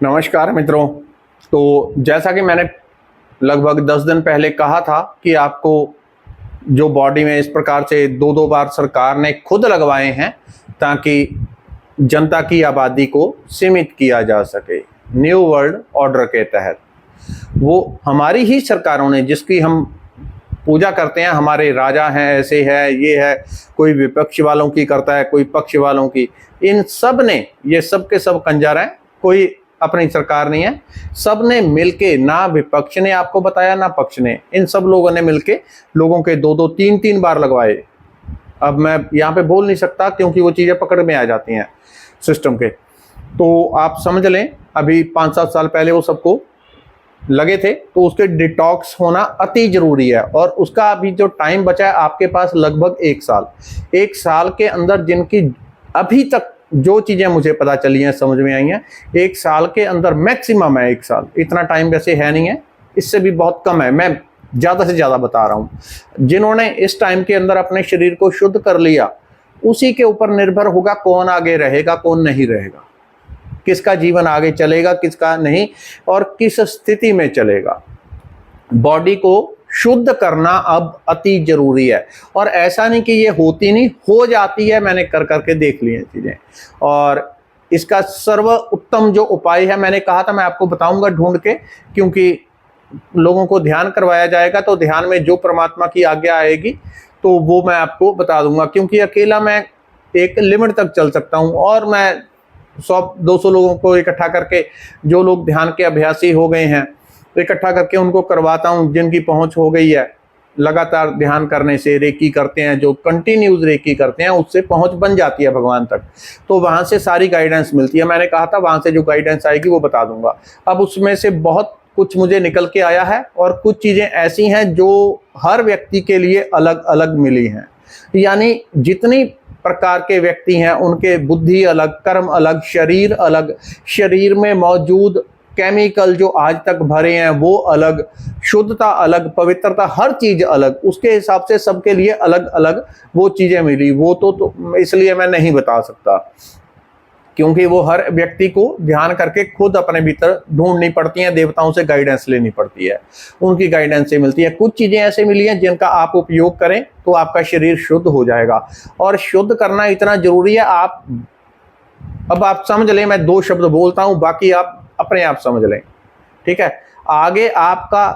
नमस्कार मित्रों। तो जैसा कि मैंने लगभग 10 दिन पहले कहा था कि आपको जो बॉडी में इस प्रकार से दो दो बार सरकार ने खुद लगवाए हैं ताकि जनता की आबादी को सीमित किया जा सके न्यू वर्ल्ड ऑर्डर के तहत। वो हमारी ही सरकारों ने, जिसकी हम पूजा करते हैं, हमारे राजा हैं, ऐसे है, ये है, कोई विपक्ष वालों की करता है, कोई पक्ष वालों की, इन सब ने, ये सब के सब कंजर हैं, कोई अपनी सरकार नहीं है। सब ने मिलके, ना विपक्ष ने आपको बताया ना पक्ष ने, इन सब लोगों ने मिलके लोगों के दो दो तीन तीन बार लगवाए। अब मैं यहाँ पे बोल नहीं सकता क्योंकि वो चीज़ें पकड़ में आ जाती हैं सिस्टम के। तो आप समझ लें, अभी 5-7 साल पहले वो सबको लगे थे, तो उसके डिटॉक्स होना अति जरूरी है। और उसका अभी जो टाइम बचा है आपके पास, लगभग 1 साल के अंदर, जिनकी अभी तक जो चीज़ें मुझे पता चली हैं, समझ में आई हैं, 1 साल के अंदर मैक्सिमम है 1 साल। इतना टाइम वैसे है नहीं है, इससे भी बहुत कम है, मैं ज़्यादा से ज़्यादा बता रहा हूँ। जिन्होंने इस टाइम के अंदर अपने शरीर को शुद्ध कर लिया, उसी के ऊपर निर्भर होगा कौन आगे रहेगा कौन नहीं रहेगा, किसका जीवन आगे चलेगा किसका नहीं, और किस स्थिति में चलेगा। बॉडी को शुद्ध करना अब अति जरूरी है। और ऐसा नहीं कि ये होती नहीं, हो जाती है, मैंने कर करके देख ली है चीजें। और इसका सर्व उत्तम जो उपाय है, मैंने कहा था मैं आपको बताऊंगा ढूंढ के, क्योंकि लोगों को ध्यान करवाया जाएगा तो ध्यान में जो परमात्मा की आज्ञा आएगी तो वो मैं आपको बता दूंगा। क्योंकि अकेला मैं एक लिमिट तक चल सकता हूं, और मैं 100-200 लोगों को इकट्ठा करके, जो लोग ध्यान के अभ्यासी हो गए हैं, इकट्ठा करके उनको करवाता हूं, जिनकी पहुंच हो गई है लगातार ध्यान करने से, रेकी करते हैं, जो कंटिन्यूज रेकी करते हैं, उससे पहुंच बन जाती है भगवान तक। तो वहां से सारी गाइडेंस मिलती है। मैंने कहा था वहां से जो गाइडेंस आएगी वो बता दूंगा। अब उसमें से बहुत कुछ मुझे निकल के आया है, और कुछ चीजें ऐसी हैं जो हर व्यक्ति के लिए अलग अलग मिली हैं। यानी जितनी प्रकार के व्यक्ति हैं, उनके बुद्धि अलग, कर्म अलग, शरीर अलग, शरीर में मौजूद केमिकल जो आज तक भरे हैं वो अलग, शुद्धता अलग, पवित्रता, हर चीज अलग, उसके हिसाब से सबके लिए अलग अलग वो चीजें मिली। वो तो इसलिए मैं नहीं बता सकता, क्योंकि वो हर व्यक्ति को ध्यान करके खुद अपने भीतर ढूंढनी पड़ती हैं, देवताओं से गाइडेंस लेनी पड़ती है, उनकी गाइडेंस से मिलती है। कुछ चीजें ऐसे मिली हैं जिनका आप उपयोग करें तो आपका शरीर शुद्ध हो जाएगा। और शुद्ध करना इतना जरूरी है। अब आप समझ लें, मैं 2 शब्द बोलता हूं, बाकी आप अपने आप समझ लें, ठीक है। आगे आपका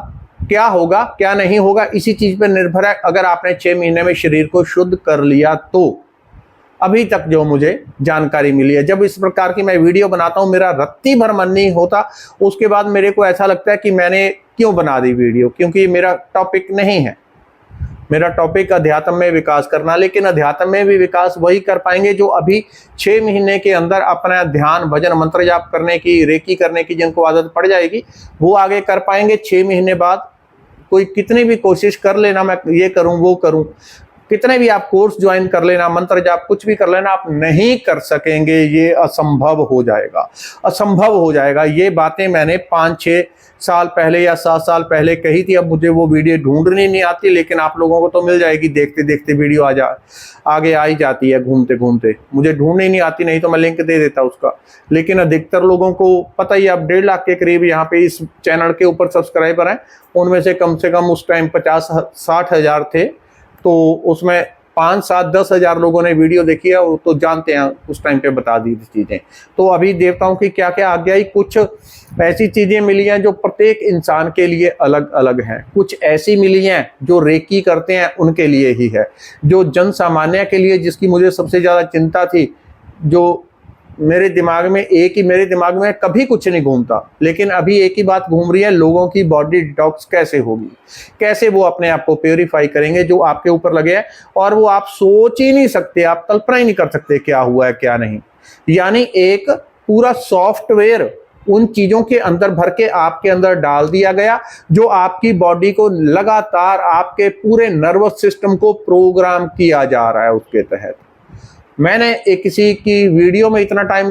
क्या होगा क्या नहीं होगा इसी चीज पर निर्भर है। अगर आपने 6 महीने में शरीर को शुद्ध कर लिया तो, अभी तक जो मुझे जानकारी मिली है, जब इस प्रकार की मैं वीडियो बनाता हूं, मेरा रत्ती भर मन नहीं होता। उसके बाद मेरे को ऐसा लगता है कि मैंने क्यों बना दी वीडियो, क्योंकि मेरा टॉपिक नहीं है। मेरा टॉपिक अध्यात्म में विकास करना, लेकिन अध्यात्म में भी विकास वही कर पाएंगे जो अभी 6 महीने के अंदर अपना ध्यान, भजन, मंत्र जाप करने की, रेकी करने की जिनको आदत पड़ जाएगी, वो आगे कर पाएंगे। 6 महीने बाद कोई कितनी भी कोशिश कर लेना, मैं ये करूं वो करूं, कितने भी आप कोर्स ज्वाइन कर लेना, मंत्र जाप कुछ भी कर लेना, आप नहीं कर सकेंगे। ये असंभव हो जाएगा, असंभव हो जाएगा। ये बातें मैंने 5-6 साल पहले या 7 साल पहले कही थी। अब मुझे वो वीडियो ढूंढनी नहीं आती, लेकिन आप लोगों को तो मिल जाएगी, देखते देखते वीडियो आगे आ ही जाती है घूमते घूमते। मुझे ढूंढनी नहीं आती, नहीं तो मैं लिंक दे देता उसका। लेकिन अधिकतर लोगों को पता ही, अब 1.5 लाख के करीब यहाँ पे इस चैनल के ऊपर सब्सक्राइबर हैं। उनमें से कम उस टाइम 50-60 हजार थे, तो उसमें 5-7-10 हजार लोगों ने वीडियो देखी है, वो तो जानते हैं, उस टाइम पे बता दी थी चीजें। तो अभी देवताओं की क्या क्या आज्ञा आई, कुछ ऐसी चीजें मिली हैं जो प्रत्येक इंसान के लिए अलग अलग हैं। कुछ ऐसी मिली हैं जो रेकी करते हैं उनके लिए ही है, जो जन सामान्य के लिए, जिसकी मुझे सबसे ज्यादा चिंता थी, जो मेरे दिमाग में कभी कुछ नहीं घूमता, लेकिन अभी एक ही बात घूम रही है, लोगों की बॉडी डिटॉक्स कैसे होगी, कैसे वो अपने आप को प्योरीफाई करेंगे जो आपके ऊपर लगे हैं। और वो आप सोच ही नहीं सकते, आप कल्पना ही नहीं कर सकते क्या हुआ है क्या नहीं। यानी एक पूरा सॉफ्टवेयर उन चीजों के अंदर भर के आपके अंदर डाल दिया गया, जो आपकी बॉडी को लगातार, आपके पूरे नर्वस सिस्टम को प्रोग्राम किया जा रहा है उसके तहत। मैंने एक किसी की वीडियो में इतना टाइम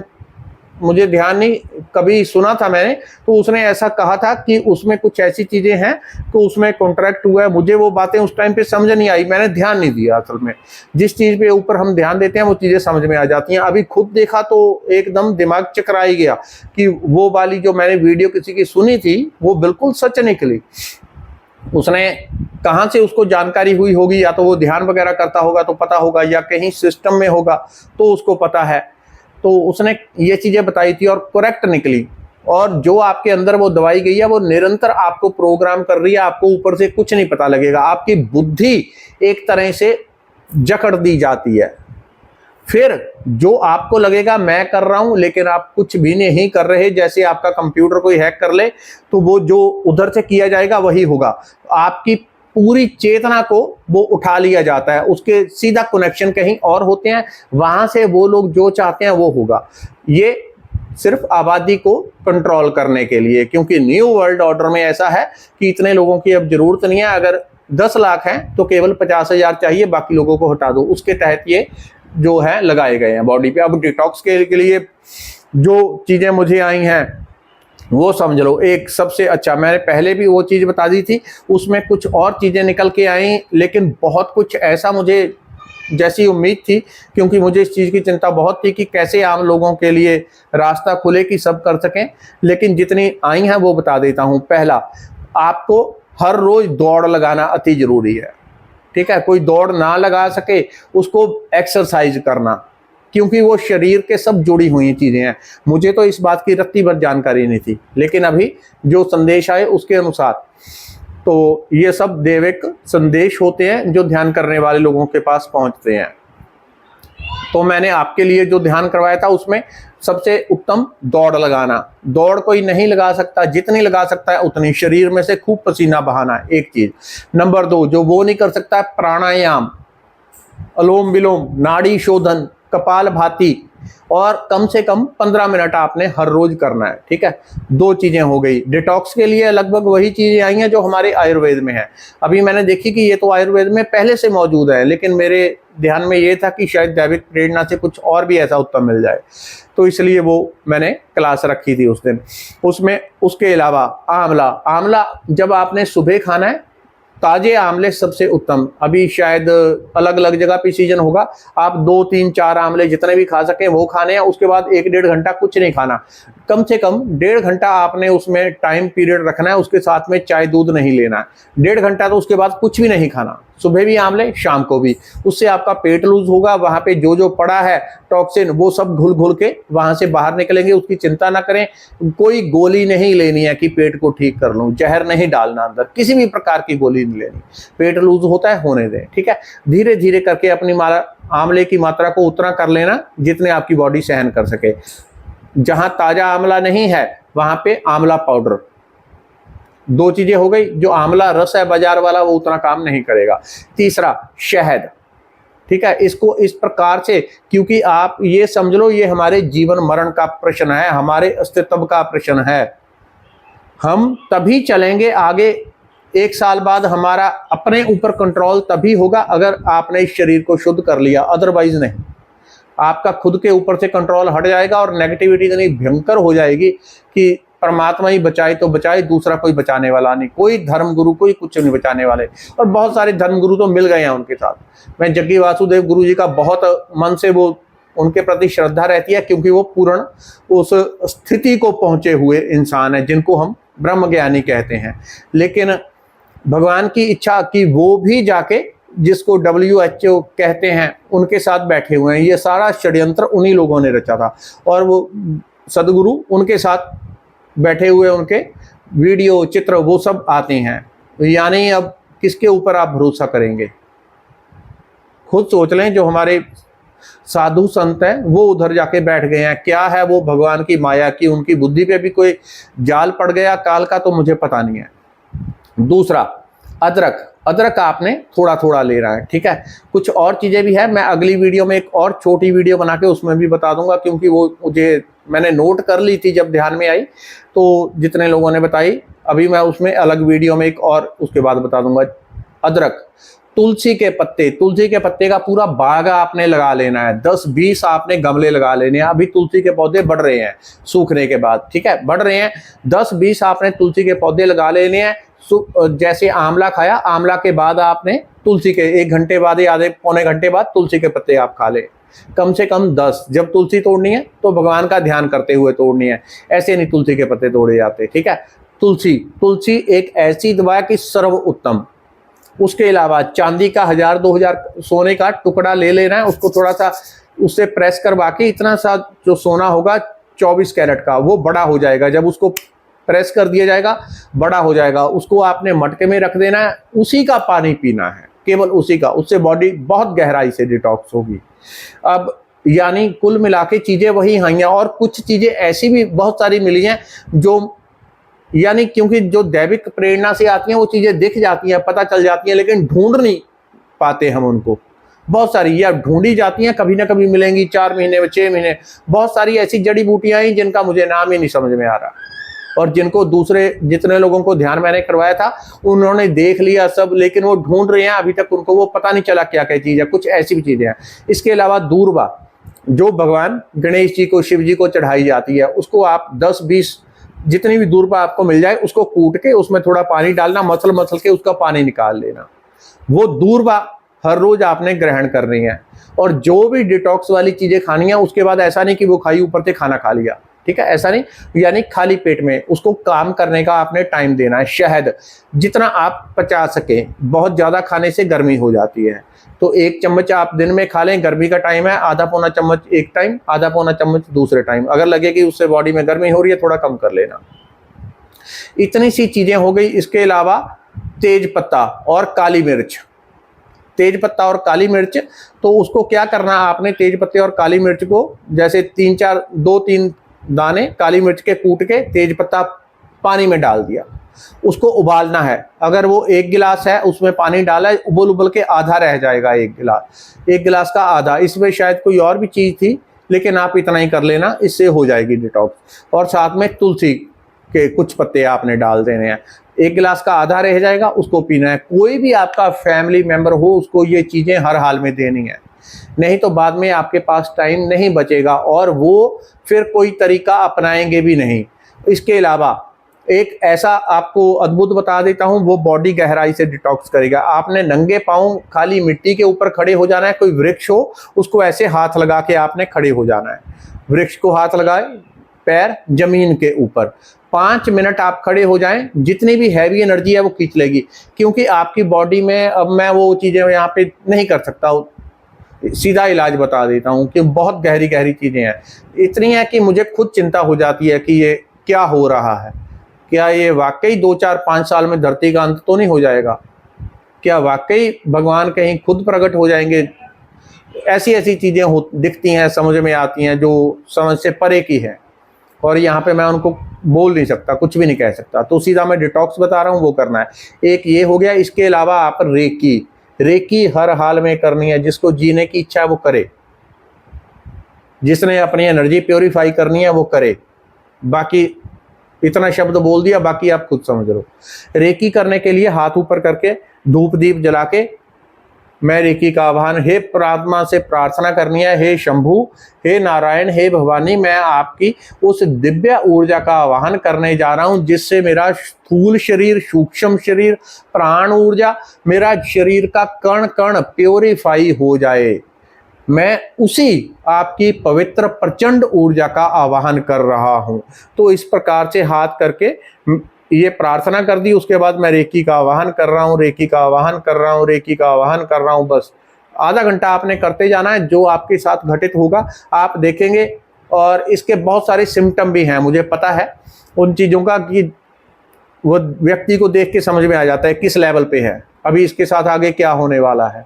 मुझे ध्यान नहीं, कभी सुना था मैंने, तो उसने ऐसा कहा था कि उसमें कुछ ऐसी चीजें हैं तो उसमें कॉन्ट्रैक्ट हुआ है। मुझे वो बातें उस टाइम पे समझ नहीं आई, मैंने ध्यान नहीं दिया। असल में जिस चीज पे ऊपर हम ध्यान देते हैं वो चीजें समझ में आ जाती हैं। अभी खुद देखा तो एकदम दिमाग चकरा ही गया कि वो वाली जो मैंने वीडियो किसी की सुनी थी वो बिल्कुल सच निकली। उसने कहाँ से उसको जानकारी हुई होगी, या तो वो ध्यान वगैरह करता होगा तो पता होगा, या कहीं सिस्टम में होगा तो उसको पता है। तो उसने ये चीजें बताई थी और करेक्ट निकली। और जो आपके अंदर वो दवाई गई है वो निरंतर आपको प्रोग्राम कर रही है, आपको ऊपर से कुछ नहीं पता लगेगा। आपकी बुद्धि एक तरह से जकड़ दी जाती है। फिर जो आपको लगेगा मैं कर रहा हूं, लेकिन आप कुछ भी नहीं कर रहे, जैसे आपका कंप्यूटर कोई हैक कर ले तो वो जो उधर से किया जाएगा वही होगा। आपकी पूरी चेतना को वो उठा लिया जाता है, उसके सीधा कनेक्शन कहीं और होते हैं, वहां से वो लोग जो चाहते हैं वो होगा। ये सिर्फ आबादी को कंट्रोल करने के लिए, क्योंकि न्यू वर्ल्ड ऑर्डर में ऐसा है कि इतने लोगों की अब जरूरत नहीं है। अगर 10 लाख हैं तो केवल 50,000 चाहिए, बाकी लोगों को हटा दो। उसके तहत ये जो है लगाए गए हैं बॉडी पे। अब डिटॉक्स के लिए जो चीजें मुझे आई हैं वो समझ लो। एक सबसे अच्छा, मैंने पहले भी वो चीज बता दी थी, उसमें कुछ और चीजें निकल के आई, लेकिन बहुत कुछ ऐसा मुझे जैसी उम्मीद थी, क्योंकि मुझे इस चीज की चिंता बहुत थी कि कैसे आम लोगों के लिए रास्ता खुले कि सब कर सकें, लेकिन जितनी आई हैं वो बता देता हूं। पहला, आपको हर रोज दौड़ लगाना अति जरूरी है। ठीक है, कोई दौड़ ना लगा सके उसको एक्सरसाइज करना, क्योंकि वो शरीर के सब जुड़ी हुई चीजें हैं। मुझे तो इस बात की रत्ती भर जानकारी नहीं थी, लेकिन अभी जो संदेश आए उसके अनुसार तो ये सब दैविक संदेश होते हैं जो ध्यान करने वाले लोगों के पास पहुंचते हैं। तो मैंने आपके लिए जो ध्यान करवाया था उसमें सबसे उत्तम दौड़ लगाना। दौड़ कोई नहीं लगा सकता, जितनी लगा सकता है उतनी, शरीर में से खूब पसीना बहाना है एक चीज। नंबर 2, जो वो नहीं कर सकता, प्राणायाम, अलोम विलोम, नाड़ी शोधन, कपाल भाती, और कम से कम 15 मिनट आपने हर रोज करना है। ठीक है, 2 चीजें हो गई। डिटॉक्स के लिए लगभग वही चीजें आई हैं जो हमारे आयुर्वेद में है। अभी मैंने देखी कि ये तो आयुर्वेद में पहले से मौजूद है, लेकिन मेरे ध्यान में ये था कि शायद दैविक प्रेरणा से कुछ और भी ऐसा उत्तम मिल जाए, तो इसलिए वो मैंने क्लास रखी थी उस दिन। उसमें उसके अलावा आंवला जब आपने सुबह खाना है, ताजे आंवले सबसे उत्तम। अभी शायद अलग अलग जगह पे सीजन होगा, आप 2, 3, 4 आंवले जितने भी खा सके वो खाने हैं। उसके बाद 1-1.5 घंटा कुछ नहीं खाना, कम से कम 1.5 घंटा आपने उसमें टाइम पीरियड रखना है। उसके साथ में चाय दूध नहीं लेना है 1.5 घंटा, तो उसके बाद कुछ भी नहीं खाना। सुबह भी आंवले, शाम को भी। उससे आपका पेट लूज होगा, वहां पे जो जो पड़ा है टॉक्सिन वो सब घुल घुल के वहां से बाहर निकलेंगे। उसकी चिंता ना करें, कोई गोली नहीं लेनी है कि पेट को ठीक कर लूं, जहर नहीं डालना अंदर, किसी भी प्रकार की गोली नहीं लेनी। पेट लूज होता है, होने दें। ठीक है, धीरे धीरे करके अपनी आंवले की मात्रा को उतना कर लेना जितने आपकी बॉडी सहन कर सके। जहां ताजा आंवला नहीं है वहां पे आंवला पाउडर, 2 चीजें हो गई। जो आंवला रस है बाजार वाला वो उतना काम नहीं करेगा। तीसरा, शहद। ठीक है, इसको इस प्रकार से, क्योंकि आप ये समझ लो ये हमारे जीवन मरण का प्रश्न है, हमारे अस्तित्व का प्रश्न है। हम तभी चलेंगे आगे, 1 साल बाद हमारा अपने ऊपर कंट्रोल तभी होगा अगर आपने इस शरीर को शुद्ध कर लिया, अदरवाइज नहीं। आपका खुद के ऊपर से कंट्रोल हट जाएगा और नेगेटिविटी इतनी भयंकर हो जाएगी कि परमात्मा ही बचाए तो बचाए, दूसरा कोई बचाने वाला नहीं, कोई धर्मगुरु कोई कुछ नहीं बचाने वाले। और बहुत सारे धर्मगुरु तो मिल गए हैं उनके साथ। मैं जग्गी वासुदेव गुरु जी का बहुत मन से वो उनके प्रति श्रद्धा रहती है, क्योंकि वो पूर्ण उस स्थिति को पहुंचे हुए इंसान है जिनको हम ब्रह्म ज्ञानी कहते हैं। लेकिन भगवान की इच्छा कि वो भी जाके, जिसको WHO कहते हैं, उनके साथ बैठे हुए हैं। ये सारा षड्यंत्र उन्हीं लोगों ने रचा था, और वो सदगुरु उनके साथ बैठे हुए, उनके वीडियो चित्र वो सब आते हैं। यानी अब किसके ऊपर आप भरोसा करेंगे? खुद सोच लें। जो हमारे साधु संत हैं वो उधर जाके बैठ गए हैं, क्या है वो भगवान की माया की, उनकी बुद्धि पे भी कोई जाल पड़ गया काल का, तो मुझे पता नहीं है। दूसरा, अदरक आपने थोड़ा थोड़ा ले रहा है। ठीक है, कुछ और चीजें भी है, मैं अगली वीडियो में एक और छोटी वीडियो बना के उसमें भी बता दूंगा, क्योंकि वो मैंने नोट कर ली थी जब ध्यान में आई, तो जितने लोगों ने बताई, अभी मैं उसमें अलग वीडियो में एक और उसके बाद बता दूंगा। अदरक तुलसी के पत्ते का पूरा बाग आपने लगा लेना है। 10-20 आपने गमले लगा लेने हैं। अभी तुलसी के पौधे बढ़ रहे हैं सूखने के बाद, ठीक है, बढ़ रहे हैं। 10-20 आपने तुलसी के पौधे लगा लेने हैं। जैसे आंवला खाया, आंवला के बाद आपने तुलसी के 1 घंटे बाद या आधे पौने घंटे बाद तुलसी के पत्ते आप खा ले। कम से कम 10। जब तुलसी तोड़नी है तो भगवान का ध्यान करते हुए तोड़नी है, ऐसे नहीं तुलसी के पत्ते तोड़े जाते, ठीक है। तुलसी एक ऐसी दवा है कि सर्व उत्तम। उसके अलावा चांदी का 1000-2000 सोने का टुकड़ा ले लेना है, उसको थोड़ा सा उससे प्रेस करवा के, इतना सा जो सोना होगा 24 कैरेट का, वो बड़ा हो जाएगा। जब उसको प्रेस कर दिया जाएगा, बड़ा हो जाएगा, उसको आपने मटके में रख देना है, उसी का पानी पीना है, केवल उसी का। उससे बॉडी बहुत गहराई से डिटॉक्स होगी। अब यानी कुल मिला के चीजें वही हैं, और कुछ चीजें ऐसी भी बहुत सारी मिली हैं जो यानी क्योंकि जो दैविक प्रेरणा से आती हैं वो चीजें दिख जाती हैं, पता चल जाती हैं, लेकिन ढूंढ नहीं पाते हम उनको। बहुत सारी या ढूंढी जाती हैं, कभी ना कभी मिलेंगी, 4 महीने में, 6 महीने। बहुत सारी ऐसी जड़ी बूटियां हैं जिनका मुझे नाम ही नहीं समझ में आ रहा, और जिनको दूसरे जितने लोगों को ध्यान मैंने करवाया था उन्होंने देख लिया सब, लेकिन वो ढूंढ रहे हैं, अभी तक उनको वो पता नहीं चला क्या क्या चीज है। कुछ ऐसी भी चीजें हैं। इसके अलावा दूर्वा, जो भगवान गणेश जी को, शिव जी को चढ़ाई जाती है, उसको आप 10-20 जितनी भी दूर्वा आपको मिल जाए उसको कूट के उसमें थोड़ा पानी डालना, मसल के उसका पानी निकाल लेना। वो दूर्वा हर रोज आपने ग्रहण करनी है। और जो भी डिटॉक्स वाली चीजें खानी है, उसके बाद ऐसा नहीं कि वो खाई ऊपर से खाना खा लिया, ठीक है, ऐसा नहीं, यानी खाली पेट में उसको काम करने का आपने टाइम देना है। शहद जितना आप पचा सके, बहुत ज्यादा खाने से गर्मी हो जाती है, तो 1 चम्मच आप दिन में खा लें। गर्मी का टाइम है, आधा पौना चम्मच एक टाइम, आधा पौना चम्मच दूसरे टाइम। अगर लगे कि उससे बॉडी में गर्मी हो रही है, थोड़ा कम कर लेना। इतनी सी चीजें हो गई। इसके अलावा तेज पत्ता और काली मिर्च, तेज पत्ता और काली मिर्च, तो उसको क्या करना आपने, तेज पत्ते और काली मिर्च को जैसे 2-3 दाने काली मिर्च के कूट के तेज पत्ता पानी में डाल दिया, उसको उबालना है। अगर वो 1 गिलास है उसमें पानी डाला, उबल के आधा रह जाएगा, 1 गिलास का आधा। इसमें शायद कोई और भी चीज थी, लेकिन आप इतना ही कर लेना, इससे हो जाएगी डिटॉक्स। और साथ में तुलसी के कुछ पत्ते आपने डाल देने हैं। 1 गिलास का आधा रह जाएगा, उसको पीना है। कोई भी आपका फैमिली मेंबर हो, उसको ये चीजें हर हाल में देनी है, नहीं तो बाद में आपके पास टाइम नहीं बचेगा और वो फिर कोई तरीका अपनाएंगे भी नहीं। इसके अलावा एक ऐसा आपको अद्भुत बता देता हूं, वो बॉडी गहराई से डिटॉक्स करेगा। आपने नंगे पांव खाली मिट्टी के ऊपर खड़े हो जाना है, कोई वृक्ष हो उसको ऐसे हाथ लगा के आपने खड़े हो जाना है। वृक्ष को हाथ लगाए, पैर जमीन के ऊपर, 5 मिनट आप खड़े हो जाएं, जितनी भी हैवी एनर्जी है वो खींच लेगी। क्योंकि आपकी बॉडी में, अब मैं वो चीजें यहाँ पे नहीं कर सकता, सीधा इलाज बता देता हूँ कि बहुत गहरी गहरी चीजें हैं। इतनी है कि मुझे खुद चिंता हो जाती है कि ये क्या हो रहा है, क्या ये वाकई 2-4-5 साल में धरती का अंत तो नहीं हो जाएगा, क्या वाकई भगवान कहीं खुद प्रकट हो जाएंगे। ऐसी ऐसी चीजें दिखती हैं, समझ में आती हैं, जो समझ से परे की है, और यहाँ पे मैं उनको बोल नहीं सकता, कुछ भी नहीं कह सकता। तो सीधा मैं डिटॉक्स बता रहा हूँ, वो करना है। एक ये हो गया। इसके अलावा आप रेकी हर हाल में करनी है। जिसको जीने की इच्छा है वो करे, जिसने अपनी एनर्जी प्योरीफाई करनी है वो करे। बाकी इतना शब्द बोल दिया, बाकी आप खुद समझ लो। रेकी करने के लिए हाथ ऊपर करके धूप दीप जला के मैं रेकी का आह्वान, हे प्रार्थना से प्रार्थना करनी है, हे शंभु, हे नारायण, हे भवानी, मैं आपकी उस दिव्य ऊर्जा का आह्वान करने जा रहा हूं जिससे मेरा स्थूल शरीर, सूक्ष्म शरीर, प्राण ऊर्जा, मेरा शरीर का कण कण प्योरीफाई हो जाए। मैं उसी आपकी पवित्र प्रचंड ऊर्जा का आवाहन कर रहा हूं। तो इस प्रकार से हाथ करके ये प्रार्थना कर दी। उसके बाद मैं रेकी का आवाहन कर रहा हूं, रेकी का आवाहन कर रहा हूं, रेकी का आवाहन कर रहा हूं। बस आधा घंटा आपने करते जाना है। जो आपके साथ घटित होगा आप देखेंगे। और इसके बहुत सारे सिम्टम भी हैं, मुझे पता है उन चीज़ों का, कि वो व्यक्ति को देख के समझ में आ जाता है किस लेवल पे है, अभी इसके साथ आगे क्या होने वाला है,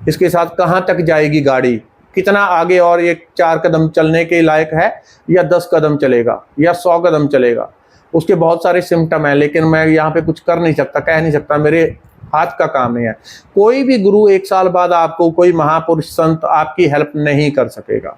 इसके साथ कहाँ तक जाएगी गाड़ी, कितना आगे, और ये 4 कदम चलने के लायक है या 10 कदम चलेगा या 100 कदम चलेगा। उसके बहुत सारे सिम्टम हैं, लेकिन मैं यहाँ पे कुछ कर नहीं सकता, कह नहीं सकता, मेरे हाथ का काम नहीं है। कोई भी गुरु 1 साल बाद आपको, कोई महापुरुष संत आपकी हेल्प नहीं कर सकेगा।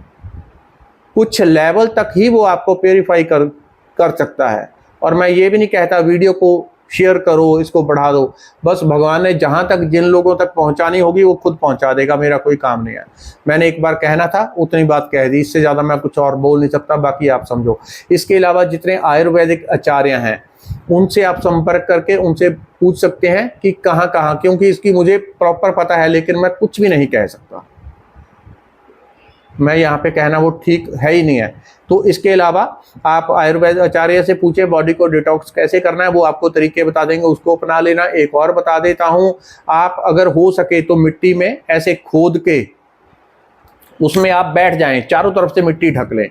कुछ लेवल तक ही वो आपको प्योरीफाई कर सकता है। और मैं ये भी नहीं कहता वीडियो को शेयर करो, इसको बढ़ा दो। बस भगवान ने जहां तक जिन लोगों तक पहुंचानी होगी वो खुद पहुंचा देगा, मेरा कोई काम नहीं है। मैंने एक बार कहना था, उतनी बात कह दी, इससे ज़्यादा मैं कुछ और बोल नहीं सकता, बाकी आप समझो। इसके अलावा जितने आयुर्वेदिक आचार्य हैं उनसे आप संपर्क करके उनसे पूछ सकते हैं कि कहाँ कहाँ, क्योंकि इसकी मुझे प्रॉपर पता है लेकिन मैं कुछ भी नहीं कह सकता, मैं यहाँ पे कहना वो ठीक है ही नहीं है। तो इसके अलावा आप आयुर्वेद आचार्य से पूछे बॉडी को डिटॉक्स कैसे करना है, वो आपको तरीके बता देंगे, उसको अपना लेना। एक और बता देता हूँ, आप अगर हो सके तो मिट्टी में ऐसे खोद के उसमें आप बैठ जाएं, चारों तरफ से मिट्टी ढक लें।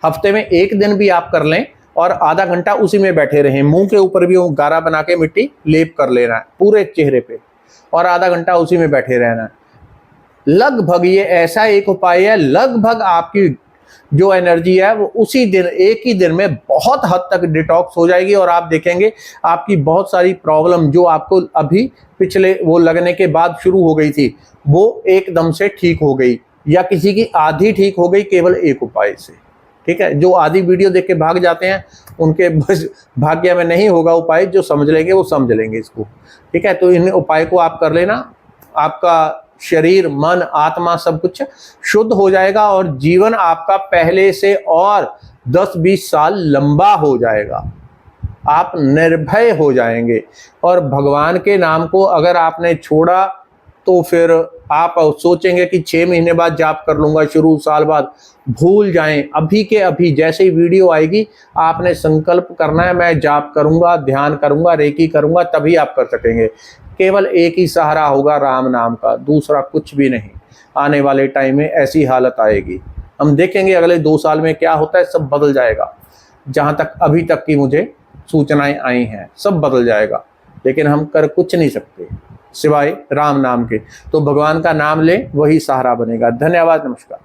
हफ्ते में एक दिन भी आप कर लें और आधा घंटा उसी में बैठे रहें। मुंह के ऊपर भी वो गारा बना के मिट्टी लेप कर लेना है पूरे चेहरे पे और आधा घंटा उसी में बैठे रहना है। लगभग ये ऐसा एक उपाय है, लगभग आपकी जो एनर्जी है वो उसी दिन, एक ही दिन में बहुत हद तक डिटॉक्स हो जाएगी और आप देखेंगे आपकी बहुत सारी प्रॉब्लम जो आपको अभी पिछले वो लगने के बाद शुरू हो गई थी वो एकदम से ठीक हो गई, या किसी की आधी ठीक हो गई केवल एक उपाय से। ठीक है, जो आधी वीडियो देख के भाग जाते हैं उनके बस भाग्य में नहीं होगा उपाय, जो समझ लेंगे वो समझ लेंगे इसको। ठीक है, तो इन उपाय को आप कर लेना, आपका शरीर, मन, आत्मा सब कुछ शुद्ध हो जाएगा और जीवन आपका पहले से और 10-20 साल लंबा हो जाएगा। आप निर्भय हो जाएंगे और भगवान के नाम को अगर आपने छोड़ा तो फिर आप सोचेंगे कि 6 महीने बाद जाप कर लूंगा शुरू, साल बाद, भूल जाएं। अभी के अभी जैसे ही वीडियो आएगी आपने संकल्प करना है, मैं जाप करूंगा, ध्यान करूंगा, रेकी करूंगा, तभी आप कर सकेंगे। केवल एक ही सहारा होगा राम नाम का, दूसरा कुछ भी नहीं। आने वाले टाइम में ऐसी हालत आएगी, हम देखेंगे अगले 2 साल में क्या होता है, सब बदल जाएगा। जहां तक अभी तक की मुझे सूचनाएं आई हैं सब बदल जाएगा, लेकिन हम कर कुछ नहीं सकते सिवाय राम नाम के। तो भगवान का नाम लें, वही सहारा बनेगा। धन्यवाद, नमस्कार।